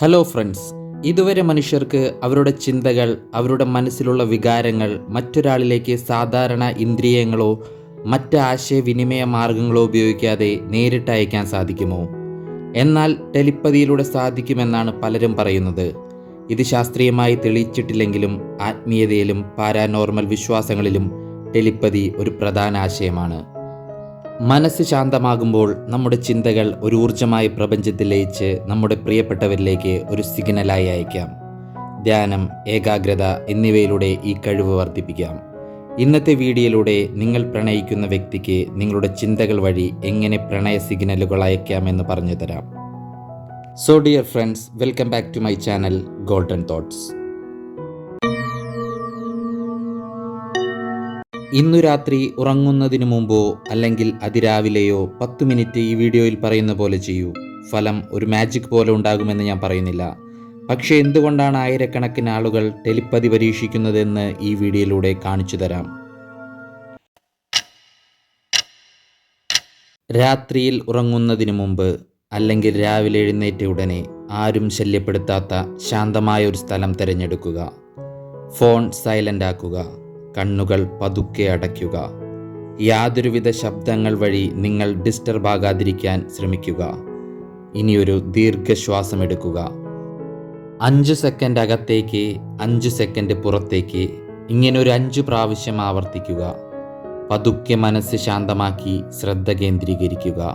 Hello friends, ഇതുവരെ മനുഷ്യർക്ക് അവരുടെ ചിന്തകൾ, അവരുടെ മനസ്സിലുള്ള വികാരങ്ങൾ മറ്റൊരാളിലേക്ക് സാധാരണ ഇന്ദ്രിയങ്ങളോ മറ്റ് ആശയവിനിമയ മാർഗങ്ങളോ ഉപയോഗിക്കാതെ നേരിട്ട് അയക്കാൻ സാധിക്കുമോ? എന്നാൽ ടെലിപ്പതിയിലൂടെ സാധിക്കുമെന്നാണ് പലരും പറയുന്നത്. ഇത് ശാസ്ത്രീയമായി തെളിയിച്ചിട്ടില്ലെങ്കിലും ആത്മീയതയിലും പാരാനോർമൽ വിശ്വാസങ്ങളിലും ടെലിപ്പതി ഒരു പ്രധാന ആശയമാണ്. മനസ്സ് ശാന്തമാകുമ്പോൾ നമ്മുടെ ചിന്തകൾ ഒരു ഊർജ്ജമായി പ്രപഞ്ചത്തിൽ ലയിച്ച് നമ്മുടെ പ്രിയപ്പെട്ടവരിലേക്ക് ഒരു സിഗ്നലായി അയക്കാം. ധ്യാനം, ഏകാഗ്രത എന്നിവയിലൂടെ ഈ കഴിവ് വർദ്ധിപ്പിക്കാം. ഇന്നത്തെ വീഡിയോയിലൂടെ നിങ്ങൾ പ്രണയിക്കുന്ന വ്യക്തിക്ക് നിങ്ങളുടെ ചിന്തകൾ വഴി എങ്ങനെ പ്രണയ സിഗ്നലുകൾ അയക്കാമെന്ന് പറഞ്ഞു തരാം. So dear friends, welcome back to my channel golden thoughts. ഇന്നു രാത്രി ഉറങ്ങുന്നതിനു മുമ്പോ അല്ലെങ്കിൽ അതിരാവിലെയോ 10 മിനിറ്റ് ഈ വീഡിയോയിൽ പറയുന്ന പോലെ ചെയ്യൂ. ഫലം ഒരു മാജിക് പോലെ ഉണ്ടാകുമെന്ന് ഞാൻ പറയുന്നില്ല. പക്ഷേ എന്തുകൊണ്ടാണ് ആയിരക്കണക്കിന് ആളുകൾ ടെലിപ്പതി പരീക്ഷിക്കുന്നതെന്ന് ഈ വീഡിയോയിലൂടെ കാണിച്ചു തരാം. രാത്രിയിൽ ഉറങ്ങുന്നതിന് മുമ്പ് അല്ലെങ്കിൽ രാവിലെ എഴുന്നേറ്റ ഉടനെ ആരും ശല്യപ്പെടുത്താത്ത ശാന്തമായ ഒരു സ്ഥലം തിരഞ്ഞെടുക്കുക. ഫോൺ സൈലൻ്റ് ആക്കുക. കണ്ണുകൾ പതുക്കെ അടയ്ക്കുക. യാതൊരുവിധ ശബ്ദങ്ങൾ വഴി നിങ്ങൾ ഡിസ്റ്റർബ് ആകാതിരിക്കാൻ ശ്രമിക്കുക. ഇനിയൊരു ദീർഘശ്വാസം എടുക്കുക. 5 സെക്കൻഡ് അകത്തേക്ക്, 5 സെക്കൻഡ് പുറത്തേക്ക്, ഇങ്ങനെ ഒരു 5 പ്രാവശ്യം ആവർത്തിക്കുക. പതുക്കെ മനസ്സ് ശാന്തമാക്കി ശ്രദ്ധ കേന്ദ്രീകരിക്കുക.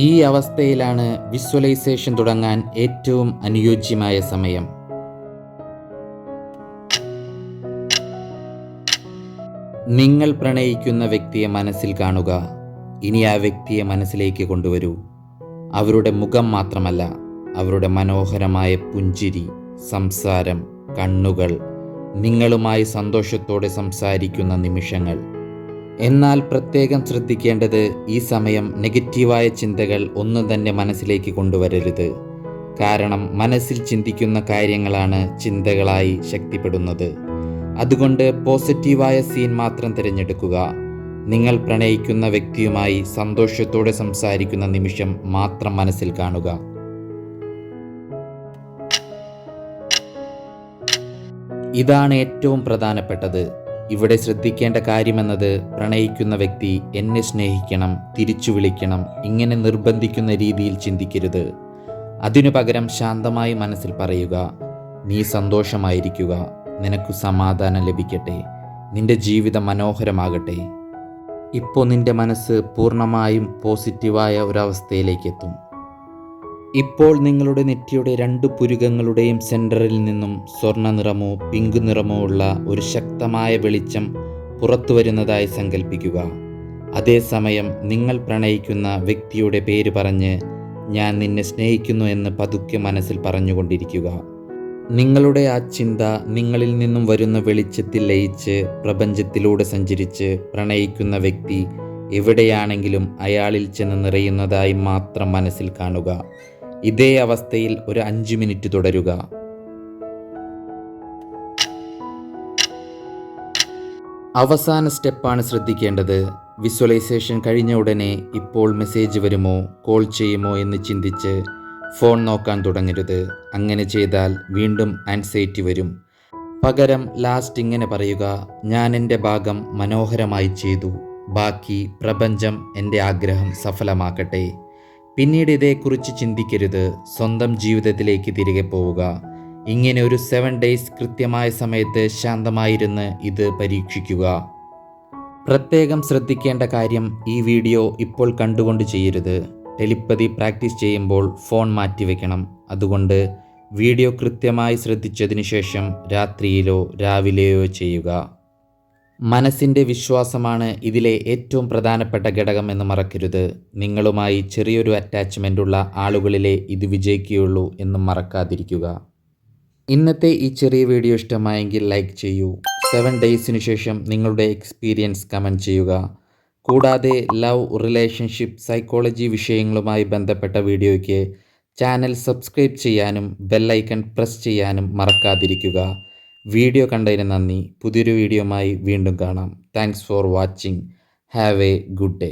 ഈ അവസ്ഥയിലാണ് വിഷ്വലൈസേഷൻ തുടങ്ങാൻ ഏറ്റവും അനുയോജ്യമായ സമയം. നിങ്ങൾ പ്രണയിക്കുന്ന വ്യക്തിയെ മനസ്സിൽ കാണുക. ഇനി ആ വ്യക്തിയെ മനസ്സിലേക്ക് കൊണ്ടുവരൂ. അവരുടെ മുഖം മാത്രമല്ല, അവരുടെ മനോഹരമായ പുഞ്ചിരി, സംസാരം, കണ്ണുകൾ, നിങ്ങളുമായി സന്തോഷത്തോടെ സംസാരിക്കുന്ന നിമിഷങ്ങൾ. എന്നാൽ പ്രത്യേകം ശ്രദ്ധിക്കേണ്ടത്, ഈ സമയം നെഗറ്റീവായ ചിന്തകൾ ഒന്നും തന്നെ മനസ്സിലേക്ക് കൊണ്ടുവരരുത്. കാരണം മനസ്സിൽ ചിന്തിക്കുന്ന കാര്യങ്ങളാണ് ചിന്തകളായി ശക്തിപ്പെടുന്നത്. അതുകൊണ്ട് പോസിറ്റീവായ സീൻ മാത്രം തിരഞ്ഞെടുക്കുക. നിങ്ങൾ പ്രണയിക്കുന്ന വ്യക്തിയുമായി സന്തോഷത്തോടെ സംസാരിക്കുന്ന നിമിഷം മാത്രം മനസ്സിൽ കാണുക. ഇതാണ് ഏറ്റവും പ്രധാനപ്പെട്ടത്. ഇവിടെ ശ്രദ്ധിക്കേണ്ട കാര്യമെന്നത്, പ്രണയിക്കുന്ന വ്യക്തി എന്നെ സ്നേഹിക്കണം, തിരിച്ചു വിളിക്കണം, ഇങ്ങനെ നിർബന്ധിക്കുന്ന രീതിയിൽ ചിന്തിക്കരുത്. അതിനു പകരം ശാന്തമായി മനസ്സിൽ പറയുക, നീ സന്തോഷമായിരിക്കുക, നിനക്ക് സമാധാനം ലഭിക്കട്ടെ, നിന്റെ ജീവിതം മനോഹരമാകട്ടെ. ഇപ്പോൾ നിന്റെ മനസ്സ് പൂർണ്ണമായും പോസിറ്റീവായ ഒരവസ്ഥയിലേക്ക് എത്തും. ഇപ്പോൾ നിങ്ങളുടെ നെറ്റിയുടെ 2 പുരുകങ്ങളുടെയും സെൻറ്ററിൽ നിന്നും സ്വർണ്ണ നിറമോ പിങ്ക് നിറമോ ഉള്ള ഒരു ശക്തമായ വെളിച്ചം പുറത്തു വരുന്നതായി സങ്കല്പിക്കുക. അതേസമയം നിങ്ങൾ പ്രണയിക്കുന്ന വ്യക്തിയുടെ പേര് പറഞ്ഞ്, ഞാൻ നിന്നെ സ്നേഹിക്കുന്നു എന്ന് പതുക്കെ മനസ്സിൽ പറഞ്ഞുകൊണ്ടിരിക്കുക. നിങ്ങളുടെ ആ ചിന്ത നിങ്ങളിൽ നിന്നും വരുന്ന വെളിച്ചത്തിൽ ലയിച്ച് പ്രപഞ്ചത്തിലൂടെ സഞ്ചരിച്ച് പ്രണയിക്കുന്ന വ്യക്തി എവിടെയാണെങ്കിലും അയാളിൽ ചെന്ന് നിറയുന്നതായി മാത്രം മനസ്സിൽ കാണുക. ഇതേ അവസ്ഥയിൽ ഒരു 5 മിനിറ്റ് തുടരുക. അവസാന സ്റ്റെപ്പാണ് ശ്രദ്ധിക്കേണ്ടത്. വിഷ്വലൈസേഷൻ കഴിഞ്ഞ ഉടനെ ഇപ്പോൾ മെസ്സേജ് വരുമോ, കോൾ ചെയ്യുമോ എന്ന് ചിന്തിച്ച് ഫോൺ നോക്കാൻ തുടങ്ങരുത്. അങ്ങനെ ചെയ്താൽ വീണ്ടും ആൻസൈറ്റി വരും. പകരം ലാസ്റ്റ് ഇങ്ങനെ പറയുക, ഞാൻ എൻ്റെ ഭാഗം മനോഹരമായി ചെയ്തു, ബാക്കി പ്രപഞ്ചം എൻ്റെ ആഗ്രഹം സഫലമാക്കട്ടെ. പിന്നീട് ഇതേക്കുറിച്ച് ചിന്തിക്കരുത്. സ്വന്തം ജീവിതത്തിലേക്ക് തിരികെ പോവുക. ഇങ്ങനെ ഒരു 7 ഡേയ്സ് കൃത്യമായ സമയത്ത് ശാന്തമായിരുന്ന് ഇത് പരീക്ഷിക്കുക. പ്രത്യേകം ശ്രദ്ധിക്കേണ്ട കാര്യം, ഈ വീഡിയോ ഇപ്പോൾ കണ്ടുകൊണ്ട് ചെയ്യരുത്. ടെലിപ്പതി പ്രാക്ടീസ് ചെയ്യുമ്പോൾ ഫോൺ മാറ്റിവെക്കണം. അതുകൊണ്ട് വീഡിയോ കൃത്യമായി ശ്രദ്ധിച്ചതിന് ശേഷം രാത്രിയിലോ രാവിലെയോ ചെയ്യുക. മനസ്സിൻ്റെ വിശ്വാസമാണ് ഇതിലെ ഏറ്റവും പ്രധാനപ്പെട്ട ഘടകം എന്ന് മറക്കരുത്. നിങ്ങളുമായി ചെറിയൊരു അറ്റാച്ച്മെൻ്റ് ഉള്ള ആളുകളിലെ ഇത് വിജയിക്കുകയുള്ളൂ എന്നും മറക്കാതിരിക്കുക. ഇന്നത്തെ ഈ ചെറിയ വീഡിയോ ഇഷ്ടമായെങ്കിൽ ലൈക്ക് ചെയ്യൂ. 7 ഡേയ്സിനു ശേഷം നിങ്ങളുടെ എക്സ്പീരിയൻസ് കമൻറ്റ് ചെയ്യുക. കൂടാതെ ലവ്, റിലേഷൻഷിപ്പ്, സൈക്കോളജി വിഷയങ്ങളുമായി ബന്ധപ്പെട്ട വീഡിയോയ്ക്ക് ചാനൽ സബ്സ്ക്രൈബ് ചെയ്യാനും ബെല്ലൈക്കൺ പ്രസ് ചെയ്യാനും മറക്കാതിരിക്കുക. വീഡിയോ കണ്ടതിന് നന്ദി. പുതിയൊരു വീഡിയോയുമായി വീണ്ടും കാണാം. Thanks for watching. Have A good day.